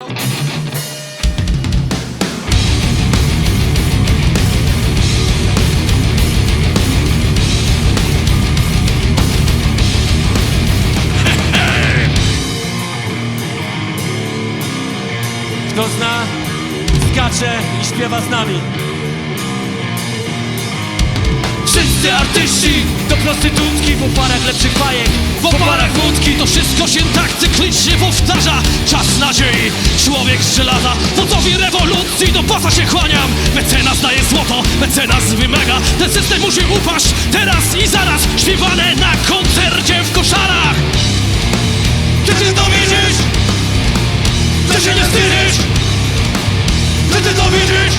Kto zna, skacze i śpiewa z nami. Wszyscy artyści To prostytutki w oparach lepszych bajek, w oparach wódki. To wszystko się tak cyklicznie powtarza. Czas nadziei, człowiek z żelaza. Wodzowi rewolucji do pasa się kłaniam. Mecenas daje złoto, mecenas wymaga. Ten system musi upaść teraz i zaraz. Śpiewane na koncercie w koszarach. Ty to widzisz? Ty się nie wstydzisz? Ty to widzisz?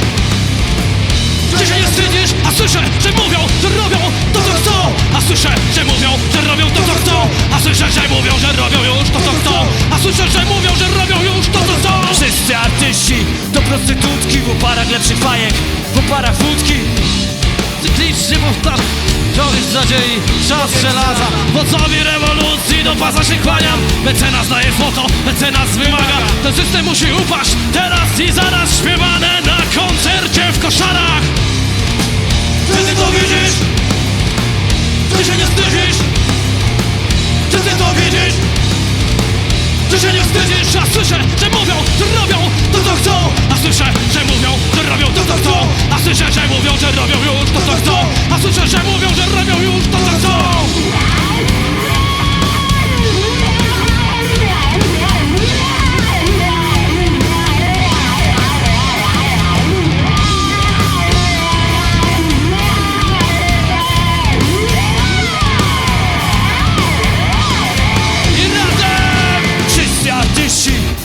Ty się nie wstydzisz? A słyszę, że mówią, że robią to co chcą. A słyszę, że mówią, że robią to co chcą. A słyszę, że mówią, że robią już to co chcą. A słyszę, że mówią, że robią już to co chcą. Wszyscy artyści to prostytutki w oparach lepszych bajek, w oparach wódki. Cyklicznie powtarzam. Człowiek z nadziei, czas żelaza. Wodzowi rewolucji do pasa się kłaniam. Mecenas daje złoto, mecenas wymaga. Ten system musi upaść teraz i zaraz. Śpiewane na koncercie w koszarach. Ty to widzisz? Ty się nie wstydzisz? Ty to widzisz? Ty się nie wstydzisz? A słyszę, że mówią, że robią to co chcą. A słyszę, że mówią, że robią to co chcą. A słyszę, że mówią, że robią już to co chcą. A słyszę, że mówią, że robią już to co chcą.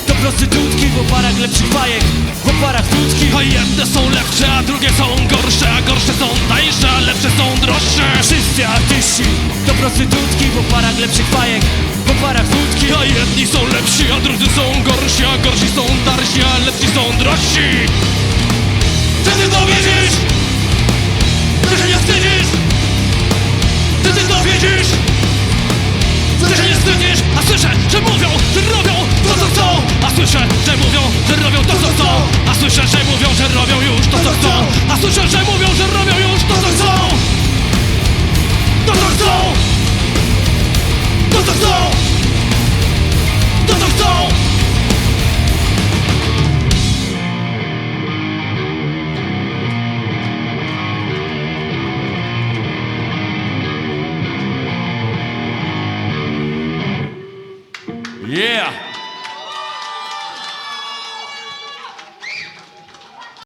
To prostytutki w oparach lepszych bajek, w oparach wódki. A jedne są lepsze, a drugie są gorsze. A gorsze są tańsze, a lepsze są droższe. Wszyscy artyści to prostytutki w oparach lepszych bajek, w oparach wódki. A jedni są lepsi, a drudzy są gorsi. A gorsi są darsi, a lepsi są drożsi. Czy ty to widzisz? Ty się nie wstydzisz? Ty to widzisz? Ty się nie wstydzisz? A słyszę, że mówią, że robią to co chcą. A słyszę, że mówią, że robią to co chcą. A słyszę, że mówią, że robią już to co chcą. A słyszę, że